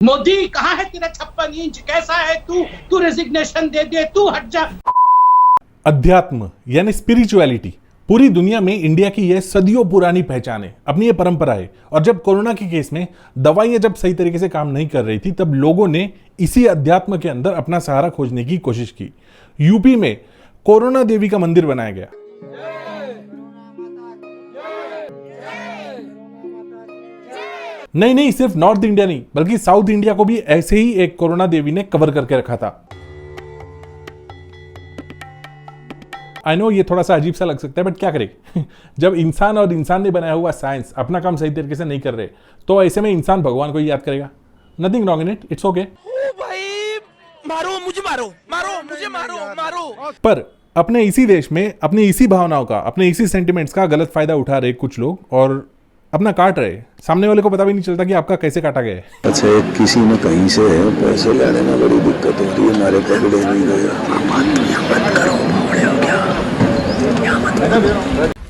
मोदी कहाँ है तेरा 56 इंच? कैसा है तू? तू रेजिग्नेशन दे दे, तू हट जा। अध्यात्म यानी स्पिरिचुअलिटी पूरी दुनिया में इंडिया की यह सदियों पुरानी पहचान है, अपनी ये परंपरा है। और जब कोरोना के केस में दवाइयां जब सही तरीके से काम नहीं कर रही थी, तब लोगों ने इसी अध्यात्म के अंदर अपना सहारा खोजने की कोशिश की। यूपी में कोरोना देवी का मंदिर बनाया गया। नहीं, सिर्फ नॉर्थ इंडिया नहीं बल्कि साउथ इंडिया को भी ऐसे ही एक कोरोना देवी ने कवर करके रखा था। आई नो ये थोड़ा सा अजीब सा लग सकता है, बट क्या करें जब इंसान और इंसान ने बनाया हुआ साइंस अपना काम सही तरीके से नहीं कर रहे, तो ऐसे में इंसान भगवान को ही याद करेगा। Nothing wrong in it, it's okay. मारो मुझे, मारो मुझे, मारो। पर अपने इसी देश में अपनी इसी भावनाओं का, अपने इसी सेंटिमेंट्स का गलत फायदा उठा रहे कुछ लोग और अपना काट रहे। सामने वाले को पता भी नहीं चलता कि आपका कैसे काटा गया है। अच्छा, किसी ने कहीं से पैसे लेने में बड़ी दिक्कत हो रही है, हमारे पकड़े नहीं गए। मत करो,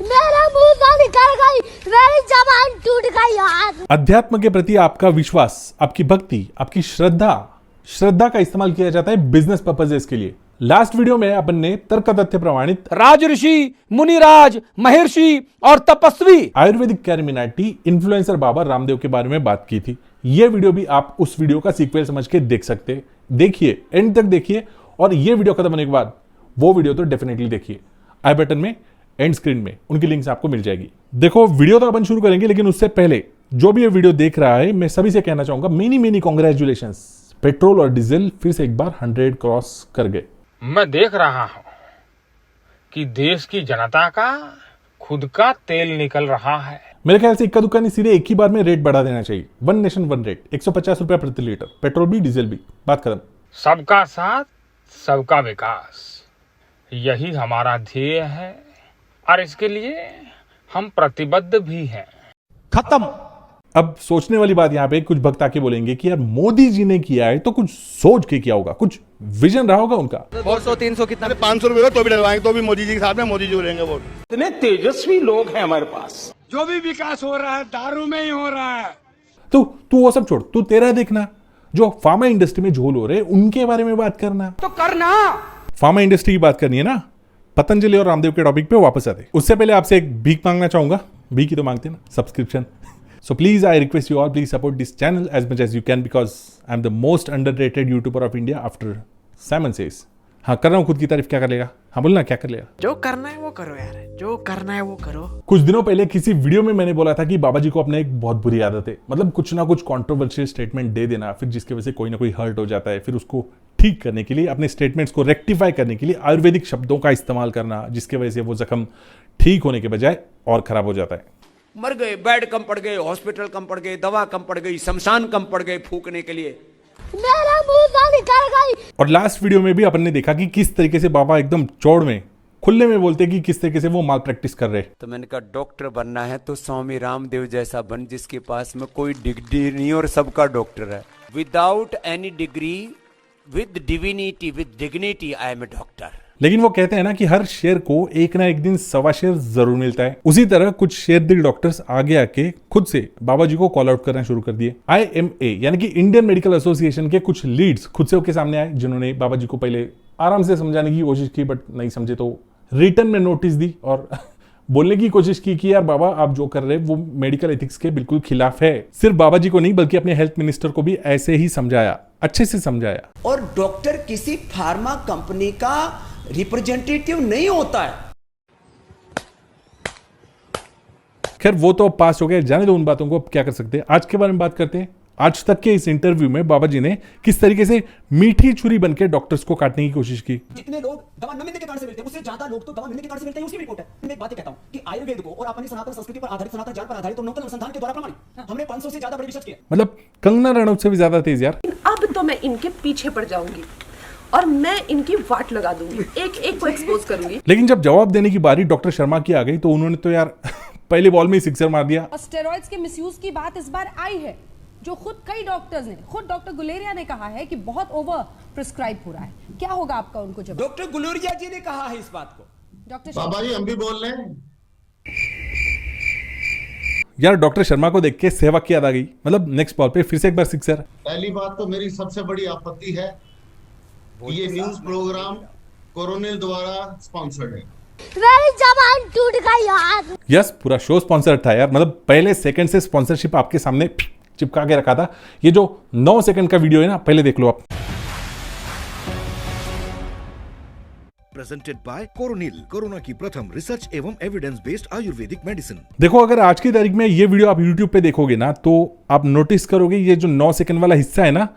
मेरा मुंह निकल गई, मेरी जबान टूट गई यार। अध्यात्म के प्रति आपका विश्वास, आपकी भक्ति, आपकी श्रद्धा का इस्तेमाल किया जाता है बिजनेस पर्पसेस के लिए। लास्ट वीडियो में अपन ने तर्क तथ्य प्रमाणित राजऋषि, मुनिराज, महर्षि और तपस्वी आयुर्वेदिक कैरिमिनाटी इन्फ्लुएंसर बाबा रामदेव के बारे में बात की थी। यह वीडियो भी आप उस वीडियो का सीक्वल समझ के देख सकते। देखिए, एंड तक देखिए, और यह वीडियो खत्म होने के बाद वो वीडियो तो डेफिनेटली देखिए। आई बटन में, एंड स्क्रीन में उनकी लिंक्स आपको मिल जाएगी। देखो, वीडियो तो अपन शुरू करेंगे, लेकिन उससे पहले जो भी ये वीडियो देख रहा है, मैं सभी से कहना चाहूंगा मेनी कॉन्ग्रेचुलेशंस। पेट्रोल और डीजल फिर से एक बार 100 क्रॉस कर गए। मैं देख रहा हूं कि देश की जनता का खुद का तेल निकल रहा है। मेरे ख्याल से इक्का दुक्का नहीं, सीधे एक ही बार में रेट बढ़ा देना चाहिए। वन नेशन वन रेट, 150 रुपया प्रति लीटर, पेट्रोल भी डीजल भी, बात खत्म। सबका साथ सबका विकास, यही हमारा ध्येय है और इसके लिए हम प्रतिबद्ध भी हैं। खत्म। अब सोचने वाली बात यहाँ पे कुछ भक्त आके बोलेंगे कि यार मोदी जी ने किया है तो कुछ सोच के किया होगा, कुछ विजन रहा होगा उनका। 200 300 कितना, 500 रुपए तो भी डलवाएंगे तो भी मोदी जी के साथ में मोदी जी उड़ेंगे वोट। इतने तेजस्वी लोग हैं हमारे पास। जो भी विकास हो रहा है दारू में ही हो रहा है। तो तू वो सब छोड़, तू तेरा देखना। जो फार्मा इंडस्ट्री में झोल हो रहे उनके बारे में बात करना तो करना। फार्मा इंडस्ट्री की बात करनी है ना। पतंजलि और रामदेव के टॉपिक पे वापस आते। उससे पहले आपसे एक भीख मांगना चाहूंगा। भीख ही तो मांगते ना, subscription. So please, I request you all, please support this channel as much as you can because I'm the most underrated YouTuber of India after Simon Says. हाँ, कर रहा हूँ खुद की तारीफ, क्या कर लेगा? हाँ बोलना, क्या कर लेगा? जो करना है वो करो यार, जो करना है वो करो। कुछ दिनों पहले किसी वीडियो में मैंने बोला था कि बाबा जी को अपने एक बहुत बुरी आदत है, मतलब कुछ ना कुछ कंट्रोवर्शियल स्टेटमेंट दे देना, फिर जिसकी वजह से कोई ना कोई हर्ट हो जाता है, फिर उसको ठीक करने के लिए, अपने स्टेटमेंट्स को रेक्टिफाई करने के लिए आयुर्वेदिक शब्दों का इस्तेमाल करना, जिसकी वजह से वो जख्म ठीक होने के बजाय और खराब हो जाता है। मर गए, बेड कम पड़ गए, हॉस्पिटल कम पड़ गए, दवा कम पड़ गई, शमशान कम पड़ गए फूकने के लिए। मेरा मुंह निकल गई। और लास्ट वीडियो में भी अपन ने देखा कि किस तरीके से बाबा एकदम चौड़ में खुले में बोलते कि किस तरीके से वो माल प्रैक्टिस कर रहे। तो मैंने कहा डॉक्टर बनना है तो स्वामी रामदेव जैसा बन, जिसके पास में कोई डिग्री नहीं और सबका डॉक्टर है। Without any degree, with divinity, with dignity, I am a doctor. लेकिन वो कहते हैं ना कि हर शेर को एक ना एक दिन सवा शेर जरूर मिलता है। उसी तरह कुछ शेर दिल डॉक्टर्स आगे आके खुद से बाबा जी को कॉल आउट करना शुरू कर दिए। IMA यानी कि इंडियन मेडिकल एसोसिएशन के कुछ लीड्स खुद से होके सामने आए, जिन्होंने बाबा जी को पहले आराम से समझाने की कोशिश की, बट नहीं समझे तो रिटर्न में नोटिस दी और बोलने की कोशिश की कि यार बाबा, आप जो कर रहे हैं वो मेडिकल एथिक्स के बिल्कुल खिलाफ है। सिर्फ बाबा जी को नहीं बल्कि अपने हेल्थ मिनिस्टर को भी ऐसे ही समझाया, अच्छे से समझाया। और डॉक्टर किसी फार्मा कंपनी का रिप्रेजेंटेटिव नहीं होता है। खैर वो तो पास हो गए, जाने दो उन बातों को। अब क्या कर सकते हैं, आज के बारे में बात करते हैं। आज तक के इस इंटरव्यू में बाबा जी ने किस तरीके से मीठी छुरी बनकर डॉक्टर्स को काटने की कोशिश की। जितने लोग दवा न मिलने के कारण से मिलते हैं, उससे ज्यादा लोग तो दवा मिलने के कारण से मिलते हैं, उसकी रिपोर्ट है। मैं एक बात कहता हूं कि आयुर्वेद को और अपनी सनातन संस्कृति पर आधारित, सनातन ज्ञान पर आधारित और नौतन अनुसंधान के द्वारा प्रमाणित, हमने 500 से ज्यादा बड़े रिसर्च किए। मतलब कंगना रनौत से भी ज्यादा तेज यार। अब तो मैं इनके पीछे पड़ जाऊंगी और मैं इनकी वाट लगा दूंगी, एक को एक्सपोज करूंगी। लेकिन जब जवाब देने की बारी डॉक्टर शर्मा की आ गई तो उन्होंने तो यार पहले बॉल में ही सिक्सर मार दिया। और स्टेरॉइड्स के मिसयूज की बात इस बार आई है, जो खुद कई डॉक्टर्स ने, खुद डॉक्टर गुलेरिया ने कहा है कि बहुत ओवर प्रिस्क्राइब हो रहा है। क्या होगा आपका उनको जवाब? डॉक्टर गुलेरिया जी ने कहा है इस बात को। डॉक्टर बाबा जी हम भी बोल रहे हैं। यार डॉक्टर शर्मा को देख के सहवाग की याद आ गई। मतलब नेक्स्ट बॉल पे फिर से एक बार सिक्सर। पहली बात तो मेरी सबसे बड़ी आपत्ति है कि ये न्यूज प्रोग्राम कोरोनिल द्वारा स्पॉन्सर्ड है। मेरी जबान टूट गई यार। यस, पूरा शो स्पॉन्सर्ड था यार। मतलब पहले सेकंड से स्पॉन्सरशिप आपके सामने चिपका के रखा था। ये जो 9 सेकंड का वीडियो है ना, पहले देख लो आप। प्रेजेंटेड बाय कोरोनिल, कोरोना की प्रथम रिसर्च एवं एविडेंस बेस्ड आयुर्वेदिक मेडिसिन। देखो, अगर आज की तारीख में ये वीडियो आप YouTube पे देखोगे ना, तो आप नोटिस करोगे ये जो 9 सेकंड वाला हिस्सा है ना,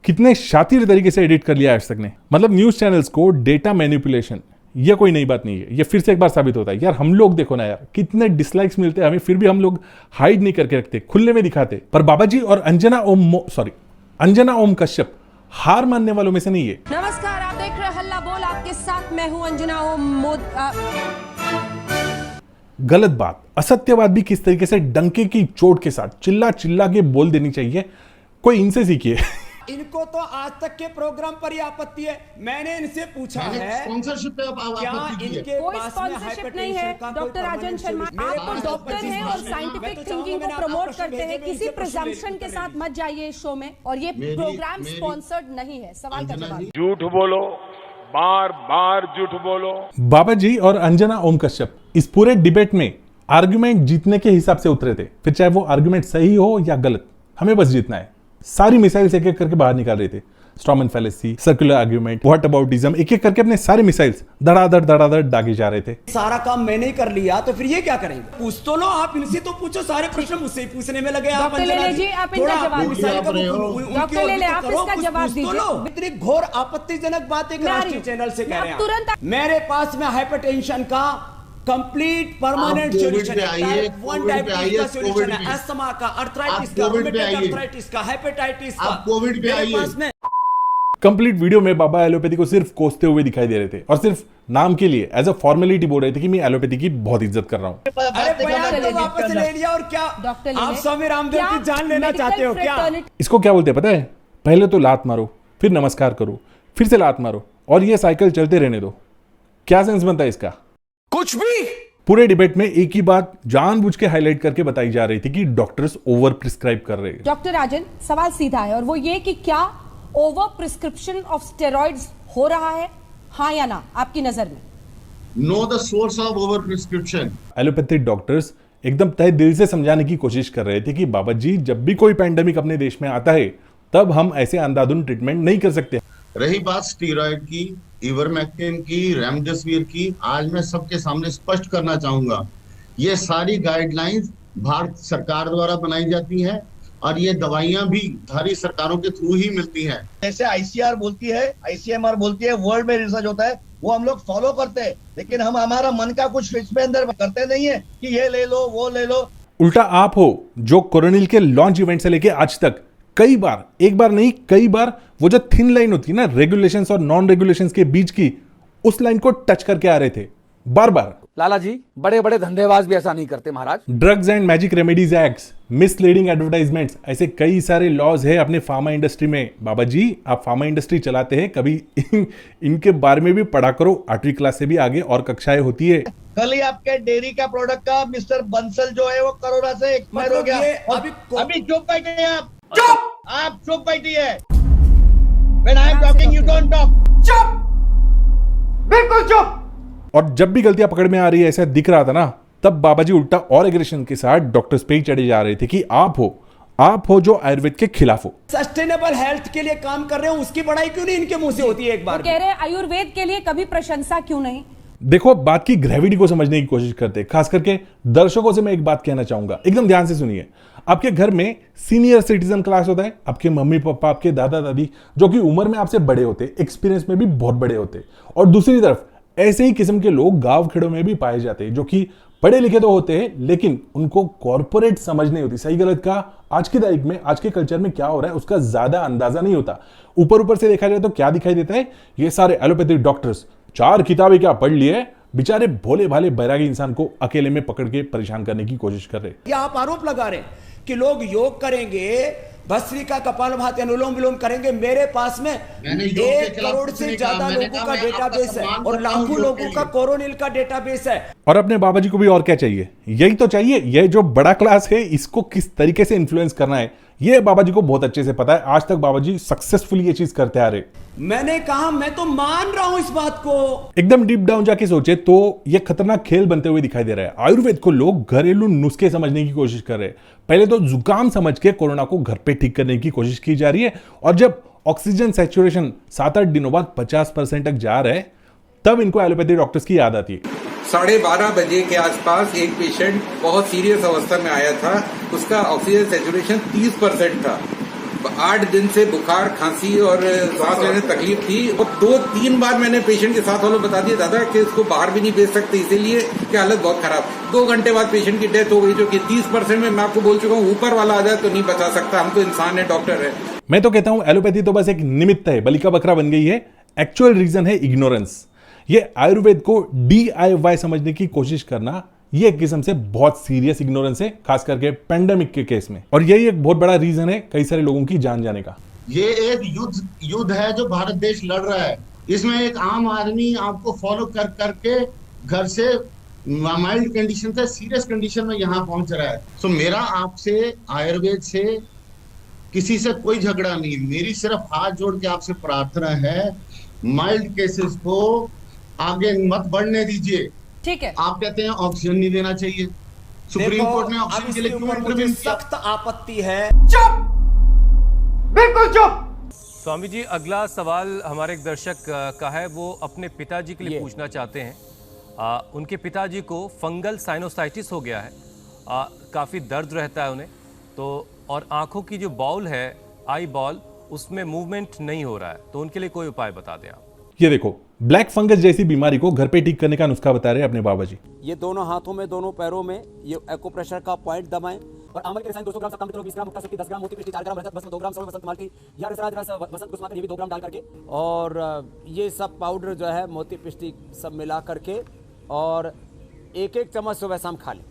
कितने शातिर तरीके से एडिट कर लिया आज तक ने। मतलब न्यूज चैनल्स को डेटा मैनिपुलेशन ये कोई नई बात नहीं है। ये फिर से एक बार साबित होता है यार। हम लोग देखो ना यार, कितने डिसलाइक्स मिलते हैं हमें, फिर भी हम लोग हाइड नहीं करके रखते, खुले में दिखाते। पर बाबा जी और अंजना ओम कश्यप हार मानने वालों में से नहीं है। नमस्कार, आप देख रहे हैं हल्ला बोल, आपके साथ मैं हूं अंजना ओम। गलत बात, असत्य बात भी किस तरीके से डंके की चोट के साथ चिल्ला चिल्ला के बोल देनी चाहिए, कोई इनसे सीखिए। इनको तो आज तक के प्रोग्राम पर ही आपत्ति है। मैंने इनसे पूछा है स्पॉन्सरशिप पे क्या इनके कोई पास में स्पॉन्सरशिप नहीं है। डॉक्टर राजन शर्मा, आप तो डॉक्टर हैं और साइंटिफिक थिंकिंग को प्रमोट करते हैं। किसी प्रिजम्पशन के साथ मत जाइए इस शो में। और ये प्रोग्राम स्पॉन्सर्ड नहीं है। सवाल का जवाब। झूठ बोलो, बार बार झूठ बोलो। बाबा जी और अंजना ओम कश्यप इस पूरे डिबेट में आर्गुमेंट जीतने के हिसाब से उतरे थे। फिर चाहे वो आर्गुमेंट सही हो या गलत, हमें बस जीतना है। सारी मिसाइल्स एक एक करके बाहर निकाल रहे थे। Strawman fallacy, circular argument, whataboutism, एक एक करके अपने सारे मिसाइल्स धड़ाधड़ दागे जा रहे थे। सारा काम मैंने ही कर लिया तो फिर ये क्या करेंगे? पूछ तो लो, आप इनसे तो पूछो। सारे प्रश्न मुझसे ही पूछने में लगे। आप डॉक्टर लेले जी, आप इनका जवाब दीजिए। डॉक्टर लेले, आप इसका जवाब दीजिए। इतनी घोर आपत्तिजनक बात एक राष्ट्रीय चैनल से कह रहे हैं। तुरंत मेरे पास में हाइपरटेंशन का कंप्लीट परमानेंट सोल्यूशन है। वन डायबिटीज का सोल्यूशन है, अस्थमा का, अर्थराइटिस का, रूमेटॉइड अर्थराइटिस का, हेपेटाइटिस का। कोविड पे आइए। पास में कंप्लीट वीडियो में बाबा एलोपैथी को सिर्फ कोसते हुए दिखाई दे रहे थे और सिर्फ नाम के लिए एज अ फॉर्मेलिटी बोल रहे थे कि मैं एलोपैथी की बहुत इज्जत कर रहा हूं। अरे बयान तो वापस ले लिया और क्या आप स्वामी रामदेव की जान लेना चाहते हो क्या? इसको क्या बोलते हैं पता है? पहले तो लात मारो, फिर नमस्कार करो, फिर से लात मारो और ये साइकिल चलते रहने दो। क्या सेंस बनता है इसका? कुछ भी। पूरे डिबेट में एक ही बात जानबूझ के हाईलाइट करके बताई जा रही थी कि डॉक्टर्स ओवर प्रिस्क्राइब कर रहे हैं। डॉक्टर राजन, सवाल सीधा है और वो ये कि क्या ओवर प्रिस्क्रिप्शन ऑफ स्टेरॉइड्स हो रहा है, हाँ या ना, आपकी नजर में? Know the source of over prescription. Allopathic doctors एकदम तहे दिल से समझाने की कोशिश कर रहे थे कि बाबा जी, जब भी कोई पैंडेमिक अपने देश में आता है तब हम ऐसे अंधाधुंध ट्रीटमेंट नहीं कर सकते। रही बात स्टीरॉयड की, इवरमेक्टिन की, रेमडेसिविर की, आज मैं सबके सामने स्पष्ट करना चाहूंगा, ये सारी गाइडलाइंस भारत सरकार द्वारा बनाई जाती हैं और ये दवाइयां भी धारी सरकारों के थ्रू ही मिलती हैं। जैसे आईसीआर बोलती है, आईसीएमआर बोलती है, वर्ल्ड में रिसर्च होता है, वो हम लोग फॉलो करते हैं, लेकिन हम हमारा मन का कुछ इसमें अंदर करते नहीं है कि ये ले लो वो ले लो। उल्टा आप हो जो कोरोनिल के लॉन्च इवेंट से लेके आज तक कई बार, एक बार नहीं कई बार, वो जो थिन लाइन होती है ना रेगुलेशंस और नॉन रेगुलेशंस के बीच की, उस लाइन को टच करके आ रहे थे बार बार। लाला जी, बड़े बड़े धंधेबाज भी ऐसा नहीं करते महाराज। Drugs and magic remedies acts, misleading advertisements, ऐसे कई सारे लॉज है अपने फार्मा इंडस्ट्री में। बाबा जी, आप फार्मा इंडस्ट्री चलाते हैं, कभी इनके बारे में भी पढ़ा करो। 8वीं क्लास से भी आगे और कक्षाएं होती है। कल ही आपके डेयरी का प्रोडक्ट का मिस्टर बंसल जो है वो कोरोना से एक्सपायर हो गया। अभी चुप बैठे हैं आप चुप बैठिए। When I am talking, you don't talk. चुप, बिल्कुल चुप। और जब भी गलतियां पकड़ में आ रही है, ऐसा दिख रहा था ना, तब बाबा जी उल्टा और एग्रेशन के साथ डॉक्टर्स पे ही चढ़े जा रहे थे कि आप हो जो आयुर्वेद के खिलाफ हो। सस्टेनेबल हेल्थ के लिए काम कर रहे हो, उसकी बड़ाई क्यों नहीं इनके मुंह से होती है एक बार? कह रहे हैं आयुर्वेद के लिए कभी प्रशंसा क्यों नहीं? देखो, बात की ग्रेविटी को समझने की कोशिश करते, खास करके दर्शकों से मैं एक बात कहना चाहूंगा, एकदम ध्यान से सुनिए। आपके घर में सीनियर सिटीजन क्लास होता है, आपके मम्मी पापा, आपके दादा दादी, जो कि उम्र में आपसे बड़े होते, एक्सपीरियंस में भी बहुत बड़े होते, और दूसरी तरफ ऐसे ही किस्म के लोग गांव खेड़ों में भी पाए जाते हैं, जो कि पढ़े लिखे तो होते हैं लेकिन उनको कॉर्पोरेट समझ नहीं होती। सही गलत का आज की तारीख में, आज के कल्चर में क्या हो रहा है उसका ज्यादा अंदाजा नहीं होता। ऊपर से देखा जाए तो क्या दिखाई देता है, ये सारे एलोपैथिक डॉक्टर्स 4 किताबें क्या पढ़ लिए, बेचारे भोले भाले बैरागी इंसान को अकेले में पकड़ के परेशान करने की कोशिश कर रहे। ये आप आरोप लगा रहे हैं कि लोग योग करेंगे, भस्त्रिका, कपालभाति, अनुलोम विलोम करेंगे। मेरे पास में 1 करोड़ से ज्यादा लोगों का डेटाबेस है और लाखों लोगों का कोरोनिल का डेटाबेस है। और अपने बाबा जी को भी और क्या चाहिए, यही तो चाहिए। ये जो बड़ा क्लास है इसको किस तरीके से इन्फ्लुएंस करना है ये बाबा जी को बहुत अच्छे से पता है। आज तक बाबा जी सक्सेसफुली ये चीज करते आ रहे। मैंने कहा मैं तो मान रहा हूं इस बात को। एकदम डीप डाउन जाके सोचे तो ये खतरनाक खेल बनते हुए दिखाई दे रहा है। आयुर्वेद को लोग घरेलू नुस्खे समझने की कोशिश कर रहे हैं। पहले तो जुकाम समझ के कोरोना को घर पे ठीक करने की कोशिश की जा रही है, और जब ऑक्सीजन सैचुरेशन 7-8 दिनों बाद 50% तक जा रहा है तब इनको एलोपैथी डॉक्टर्स की याद आती है। 12:30 बजे के आसपास एक पेशेंट बहुत सीरियस अवस्था में आया था, उसका ऑक्सीजन सैचुरेशन 30% था। 8 दिन से बुखार, खांसी और सांस लेने तकलीफ थी। और 2-3 बार मैंने पेशेंट के साथ वालों बता दिया दादा कि इसको बाहर भी नहीं भेज सकते इसीलिए कि हालत बहुत खराब। 2 घंटे बाद पेशेंट की डेथ हो गई, जो कि 30% में मैं आपको बोल चुका हूँ ऊपर वाला आ जाए तो नहीं बचा सकता। हम तो इंसान है, डॉक्टर है। मैं तो कहता हूं एलोपैथी तो बस एक निमित्त है, बलि का बकरा बन गई है। एक्चुअल रीजन है इग्नोरेंस। ये आयुर्वेद को DIY समझने की कोशिश करना, ये एक किस्म से बहुत सीरियस इग्नोरेंस है, खास करके पेंडेमिक के केस में। और यही एक बहुत बड़ा रीजन है कई सारे लोगों की जान जाने का। ये एक युद्ध है जो भारत देश लड़ रहा है। इसमें एक आम आदमी आपको फॉलो कर करके घर से माइल्ड कंडीशन से सीरियस कंडीशन में यहाँ पहुंच रहा है। सो मेरा आपसे, आयुर्वेद से, किसी से कोई झगड़ा नहीं। मेरी सिर्फ हाथ जोड़ के आपसे प्रार्थना है, माइल्ड केसेस को आगे मत बढ़ने दीजिए। ठीक है, आप कहते हैं ऑक्सीजन नहीं देना चाहिए, सुप्रीम कोर्ट ने ऑक्सीजन के लिए क्यों इंटरवीन किया? सख्त आपत्ति है। चुप, बिल्कुल चुप। स्वामी जी, अगला सवाल हमारे एक दर्शक का है, वो अपने पिताजी के लिए पूछना चाहते हैं। उनके पिताजी को फंगल साइनोसाइटिस हो गया है, काफी दर्द रहता है उन्हें, तो और आंखों की जो बॉल है, आई बॉल, उसमें मूवमेंट नहीं हो रहा है, तो उनके लिए कोई उपाय बता दें आप। ये देखो, ब्लैक फंगस जैसी बीमारी को घर पे ठीक करने का नुस्खा बता रहे हैं अपने बाबा जी। ये दोनों हाथों में, दोनों पैरों में ये एक्यूप्रेशर का पॉइंट दबाएं और आमल के रसायन 200 ग्राम, सप्ताह 20 ग्राम, मुक्ता शक्ति 10 ग्राम, मोती पिष्टी 4 ग्राम, रजत भस्म 2 ग्राम, सौर वसंत मालती, या रसराज रस वसंत कुसुमाकर ये भी 2 ग्राम डाल करके, और ये सब पाउडर जो है मोती पिष्टी सब मिला करके और 1-1 चम्मच सुबह शाम खा लें।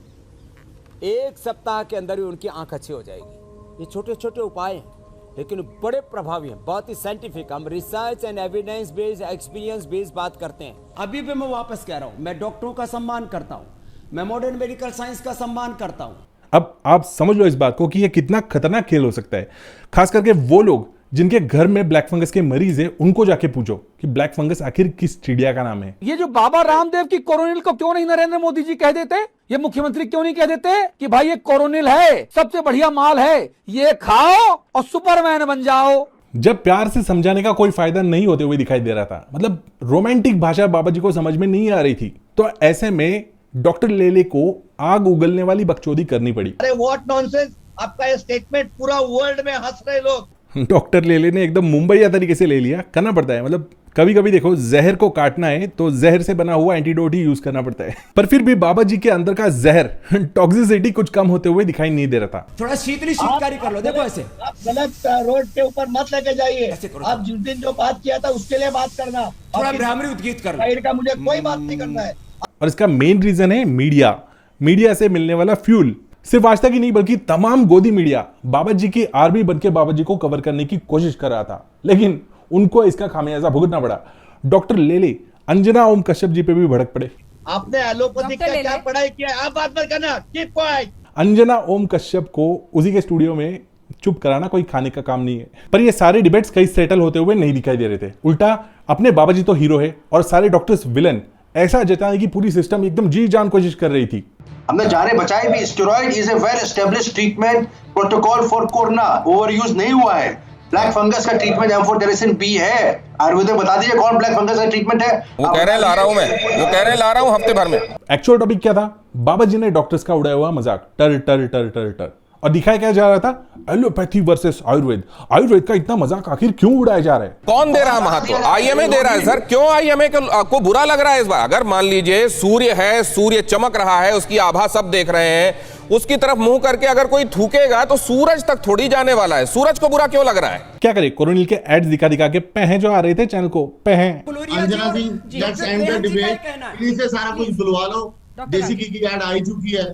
1 सप्ताह के अंदर ही उनकी आंख अच्छी हो जाएगी। ये छोटे छोटे उपाय हैं लेकिन बड़े प्रभावी हैं, बहुत ही साइंटिफिक। हम research and evidence based, experience based बात करते हैं। अभी भी मैं वापस कह रहा हूं, मैं डॉक्टरों का सम्मान करता हूं, मैं मॉडर्न मेडिकल साइंस का सम्मान करता हूं। अब आप समझ लो इस बात को कि ये कितना खतरनाक खेल हो सकता है। खास करके वो लोग जिनके घर में ब्लैक फंगस के मरीज है, उनको जाके पूछो कि ब्लैक फंगस आखिर किस चिड़िया का नाम है। ये जो बाबा रामदेव की कोरोनिल को क्यों नहीं नरेंद्र मोदी जी कह देते, ये मुख्यमंत्री क्यों नहीं कह देते कि भाई ये कोरोनिल है, सबसे बढ़िया माल है, ये खाओ और सुपरमैन बन जाओ। जब प्यार से समझाने का कोई फायदा नहीं होते हुए दिखाई दे रहा था, मतलब रोमांटिक भाषा बाबा जी को समझ में नहीं आ रही थी, तो ऐसे में डॉक्टर लेले को आग उगलने वाली बकचोदी करनी पड़ी। अरे व्हाट नॉनसेंस, आपका ये स्टेटमेंट पूरा वर्ल्ड में हंस रहे लोग। डॉक्टर लेले ने एकदम मुंबई तरीके से ले लिया। करना पड़ता है, मतलब कभी कभी देखो जहर को काटना है तो जहर से बना हुआ एंटीडोट ही यूज करना पड़ता है। पर फिर भी बाबा जी के अंदर का जहर, टॉक्सिसिटी कुछ कम होते हुए दिखाई नहीं दे रहा था। थोड़ा शीतकारी कर लो। देखो ऐसे आप गलत रोड के ऊपर मत लेके जाइए। आप जिस दिन जो बात किया था उसके लिए बात करना, थोड़ा ब्राह्मणी उद्गीत कर लो। का मुझे कोई बात नहीं करना है। और इसका मेन रीजन है मीडिया से मिलने वाला फ्यूल। सिर्फ आज तक ही नहीं बल्कि तमाम गोदी मीडिया बाबा जी की आर्मी बनके बाबा जी को कवर करने की कोशिश कर रहा था, लेकिन उनको इसका खामियाजा भुगतना पड़ा। डॉक्टर लेले अंजना ओम कश्यप जी पे भी भड़क पड़े। आपने एलोपैथी का क्या पढ़ाई किया, आप बात मत करना, कीप क्वाइट। अंजना ओम कश्यप को उसी के स्टूडियो में चुप कराना कोई खाने का काम नहीं है। पर ये सारे डिबेट्स कहीं सेटल होते हुए नहीं दिखाई दे रहे थे। उल्टा अपने बाबा जी तो हीरो है और सारे डॉक्टर्स विलन, ऐसा जताने की पूरी सिस्टम एकदम जी जान कोशिश कर रही थी। हमने जाने बचाए भी। Steroid is a well established treatment protocol for corona, overuse नहीं हुआ है। ब्लैक फंगस का ट्रीटमेंट एम्फोटेरिसिन बी है। आयुर्वेद में बता दीजिए कौन ब्लैक फंगस का ट्रीटमेंट है। वो कह रहे हैं ला रहा हूं मैं, वो कह रहे हैं ला रहा हूं हफ्ते भर में। एक्चुअल टॉपिक क्या था? बाबा जी ने डॉक्टर्स का उड़ाया हुआ मजाक, टर टर टर टर टर, और दिखाया क्या जा रहा था? Allopathy versus Ayurveda. आयुर्वेद का इतना मजाक आखिर क्यों उड़ाया जा रहा है? कौन दे रहा है महत्व? आईएमए दे रहा है सर। क्यों आईएमए को बुरा लग रहा है इस बार? अगर मान लीजिए सूर्य है, सूर्य चमक रहा है, उसकी आभा सब देख रहे हैं, उसकी तरफ मुंह करके अगर कोई थूकेगा तो सूरज तक थोड़ी जाने वाला है। सूरज को बुरा क्यों लग रहा है? क्या करे, कोरोनिल के एड्स दिखा दिखा के पह जो आ रहे थे चैनल को पह। Anjana ji, let's end the debate. Please से सारा कुछ बुलवा लो। देसी घी की ऐड आई चुकी है।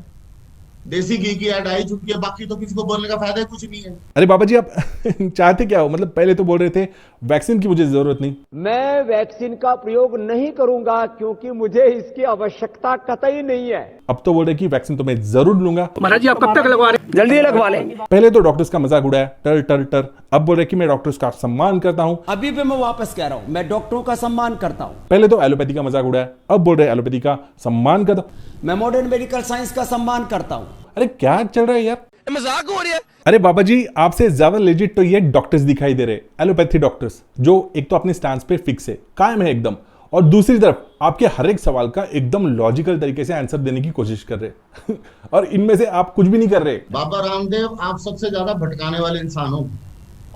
देसी घी की ऐड आई चुकी है, बाकी तो किसी को बोलने का फायदा कुछ नहीं है। अरे बाबा जी, आप चाहते क्या हो? मतलब पहले तो बोल रहे थे वैक्सीन की मुझे जरूरत नहीं। मैं वैक्सीन का प्रयोग नहीं करूंगा क्योंकि मुझे इसकी आवश्यकता कतई नहीं है। अब तो बोल रहे कि वैक्सीन तो मैं जरूर लूंगा। महाराज जी आप कब तक लगवा रहे हैं? जल्दी लगवा लेंगे। पहले तो डॉक्टर्स का मजाक उड़ाया, टर टर टर। अब बोल रहे कि मैं डॉक्टर्स का सम्मान करता हूं। अभी भी मैं वापस कह रहा हूं, मैं डॉक्टरों का सम्मान करता हूं। पहले तो एलोपैथी का मजाक उड़ाया, अब बोल रहे एलोपैथी का सम्मान करता हूं। मैं मॉडर्न मेडिकल साइंस का सम्मान करता हूं। अरे क्या चल रहा है यार, मजाक हो रही है। अरे बाबा जी, आपसे ज्यादा लेजिट तो ये डॉक्टर्स दिखाई दे रहे, एलोपैथी डॉक्टर्स, जो एक तो अपने स्टैंड पे फिक्स है, कायम है एकदम, और दूसरी तरफ आपके हर एक सवाल का एकदम लॉजिकल तरीके से आंसर देने की कोशिश कर रहे और इनमें से आप कुछ भी नहीं कर रहे। बाबा रामदेव, आप सबसे ज्यादा भटकाने वाले इंसान हो,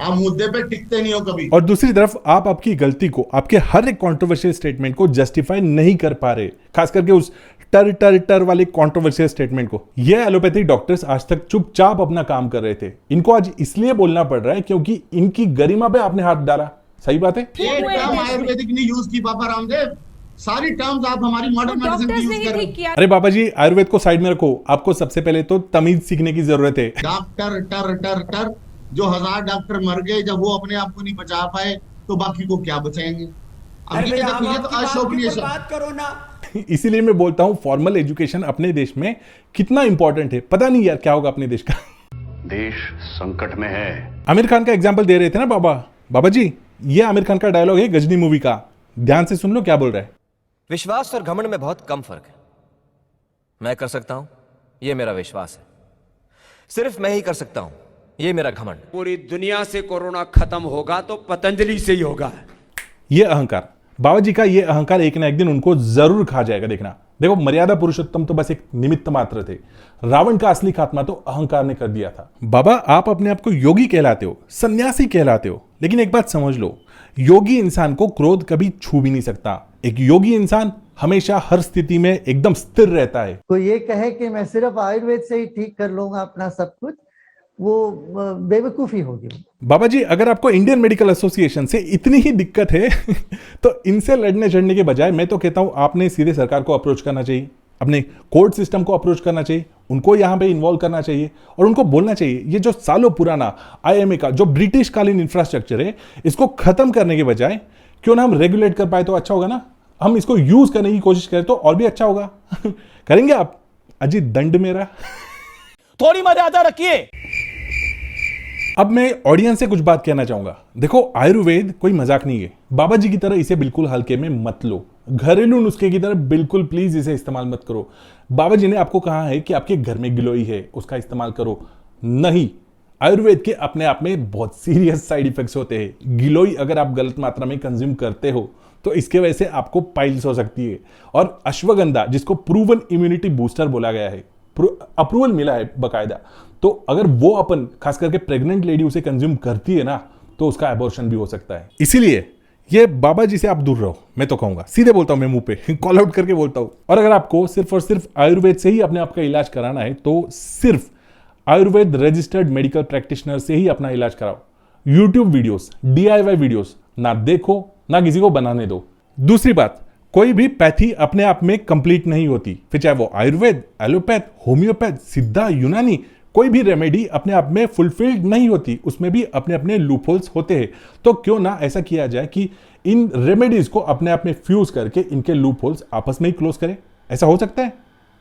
आप मुद्दे पे टिकते नहीं हो कभी। और दूसरी तरफ आप आपकी गलती को, आपके हर एक कंट्रोवर्शियल स्टेटमेंट को जस्टिफाई नहीं कर पा रहे, खास करके उस टर टर टर वाले कंट्रोवर्शियल स्टेटमेंट को। ये एलोपैथी डॉक्टर्स आज तक चुपचाप अपना काम कर रहे थे, इनको आज इसलिए बोलना पड़ रहा है क्योंकि इनकी गरिमा पे आपने हाथ डाला। सही बात है। एक टर्म आयुर्वेदिक ने यूज की बाबा रामदेव, सारी टर्म्स आप हमारी मॉडर्न मेडिसिन की यूज कर रहे हैं। अरे बाबा जी, आयुर्वेद को साइड में रखो, आपको सबसे पहले तो तमीज सीखने की जरूरत है। डॉक्टर टर टर टर, जो 1000 डॉक्टर मर गए, जब वो अपने आप को नहीं बचा पाए तो बाकी को क्या बचाएंगे? बात करो ना। इसीलिए मैं बोलता हूं फॉर्मल एजुकेशन अपने देश में कितना इंपॉर्टेंट है। पता नहीं यार क्या होगा अपने देश का। देश संकट में है। आमिर खान का एग्जाम्पल दे रहे थे ना बाबा जी, ये आमिर खान का डायलॉग है गजनी मूवी का, ध्यान से सुन लो क्या बोल रहा है। विश्वास और घमंड में बहुत कम फर्क है। मैं कर सकता हूं, ये मेरा विश्वास है। सिर्फ मैं ही कर सकता हूं, ये मेरा घमंड। पूरी दुनिया से कोरोना खत्म होगा तो पतंजलि से ही होगा। ये अहंकार, बाबा जी का ये अहंकार एक ना एक दिन उनको जरूर खा जाएगा, देखना। देखो, मर्यादा पुरुषोत्तम तो बस एक निमित्त मात्र थे, रावण का असली खात्मा तो अहंकार ने कर दिया था। बाबा, आप अपने आप को योगी कहलाते हो, सन्यासी कहलाते हो, लेकिन एक बात समझ लो, योगी इंसान को क्रोध कभी छू भी नहीं सकता। एक योगी इंसान हमेशा हर स्थिति में एकदम स्थिर रहता है। कोई ये कहे कि मैं सिर्फ आयुर्वेद से ही ठीक कर लूंगा अपना सब कुछ, वो बेवकूफी होगी। बाबा जी, अगर आपको इंडियन मेडिकल एसोसिएशन से इतनी ही दिक्कत है तो इनसे लड़ने चढ़ने के बजाय मैं तो कहता हूं आपने सीधे सरकार को अप्रोच करना चाहिए, अपने कोर्ट सिस्टम को अप्रोच करना चाहिए, उनको यहां पे इन्वॉल्व करना चाहिए और उनको बोलना चाहिए ये जो सालों पुराना आईएमए का जो ब्रिटिश कालीन इंफ्रास्ट्रक्चर है, इसको खत्म करने के बजाय क्यों ना हम रेगुलेट कर पाए तो अच्छा होगा ना। हम इसको यूज करने की कोशिश करें तो और भी अच्छा होगा। करेंगे आप? अजी दंड मेरा। थोड़ी मर्यादा रखिए। अब मैं ऑडियंस से कुछ बात कहना चाहूंगा। देखो, आयुर्वेद कोई मजाक नहीं है। बाबा जी की तरह इसे बिल्कुल हल्के में मत लो, घरेलू नुस्खे की तरह बिल्कुल प्लीज इसे इस्तेमाल मत करो। बाबा जी ने आपको कहा है कि आपके घर में गिलोई है, उसका इस्तेमाल करो, नहीं। आयुर्वेद के अपने आप में बहुत सीरियस साइड इफेक्ट्स होते हैं। गिलोई अगर आप गलत मात्रा में कंज्यूम करते हो तो इसके वजह से आपको पाइल्स हो सकती है। और अश्वगंधा, जिसको प्रूवन इम्यूनिटी बूस्टर बोला गया है, अप्रूवल मिला है बकायदा, तो अगर वो अपन खास करके प्रेग्नेंट लेडी उसे कंज्यूम करती है ना, तो उसका एबॉर्शन भी हो सकता है। इसीलिए ये बाबा जी से आप दूर रहो, मैं तो कहूंगा, सीधे बोलता हूं मैं मुंह पे कॉल आउट करके बोलता हूं। और अगर आपको सिर्फ और सिर्फ आयुर्वेद से ही अपने आप का इलाज कराना है तो सिर्फ आयुर्वेद रजिस्टर्ड मेडिकल प्रैक्टिशनर से ही अपना इलाज कराओ। यूट्यूब वीडियोस, DIY वीडियोस ना देखो, ना किसी को बनाने दो। दूसरी बात, कोई भी पैथी अपने आप में कंप्लीट नहीं होती, फिर चाहे वो आयुर्वेद, एलोपैथ, होम्योपैथ, सिद्धा, यूनानी, कोई भी रेमेडी अपने आप में फुलफिल्ड नहीं होती, उसमें भी अपने अपने लूपहोल्स होते हैं। तो क्यों ना ऐसा किया जाए कि इन रेमेडीज को अपने आप में फ्यूज करके इनके लूपहोल्स आपस में ही क्लोज करें। ऐसा हो सकता है,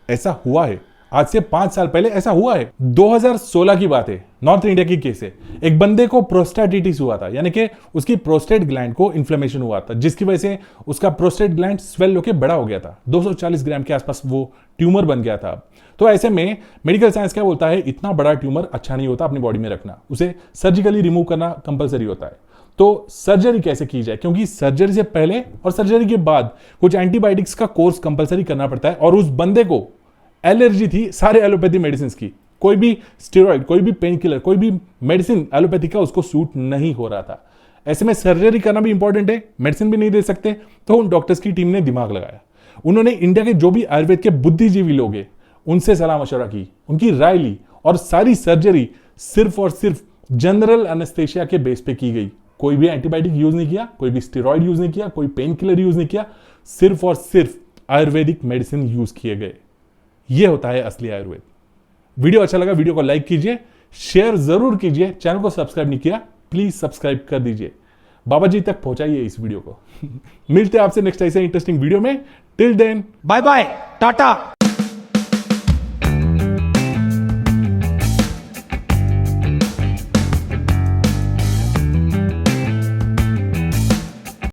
ऐसा हुआ है। आज से 5 साल पहले ऐसा हुआ है। 2016 की बात है, नॉर्थ इंडिया की केस है। एक बंदे को प्रोस्टेटिटिस हुआ था, यानी कि उसकी प्रोस्टेट ग्लैंड को इन्फ्लेमेशन हुआ था, जिसकी वजह से उसका प्रोस्टेट ग्लैंड स्वेल होकर बड़ा हो गया था। 240 ग्राम के आसपास वो ट्यूमर बन गया था। तो ऐसे में मेडिकल साइंस क्या बोलता है, इतना बड़ा ट्यूमर अच्छा नहीं होता अपनी बॉडी में रखना, उसे सर्जिकली रिमूव करना कंपलसरी होता है। तो सर्जरी कैसे की जाए, क्योंकि सर्जरी से पहले और सर्जरी के बाद कुछ एंटीबायोटिक्स का कोर्स कंपलसरी करना पड़ता है। और उस बंदे को एलर्जी थी सारे एलोपैथी मेडिसिन की, कोई भी स्टेरॉइड, कोई भी पेन किलर, कोई भी मेडिसिन एलोपैथी का उसको सूट नहीं हो रहा था। ऐसे में सर्जरी करना भी इंपॉर्टेंट है, मेडिसिन भी नहीं दे सकते। तो उन डॉक्टर्स की टीम ने दिमाग लगाया, उन्होंने इंडिया के जो भी आयुर्वेद के बुद्धिजीवी लोग हैं उनसे सलाह मशवरा की, उनकी राय ली और सारी सर्जरी सिर्फ और सिर्फ जनरल एनेस्थेशिया के बेस पे की गई। कोई भी एंटीबायोटिक यूज नहीं किया, कोई भी स्टेरॉइड यूज नहीं किया, कोई पेन किलर यूज नहीं किया, सिर्फ और सिर्फ आयुर्वेदिक मेडिसिन यूज किए गए। यह होता है असली आयुर्वेद। वीडियो अच्छा लगा वीडियो को लाइक कीजिए, शेयर जरूर कीजिए, चैनल को सब्सक्राइब नहीं किया प्लीज सब्सक्राइब कर दीजिए, बाबा जी तक पहुंचाइए इस वीडियो को। मिलते हैं आपसे नेक्स्ट ऐसे इंटरेस्टिंग वीडियो में। Till then bye bye, Tata.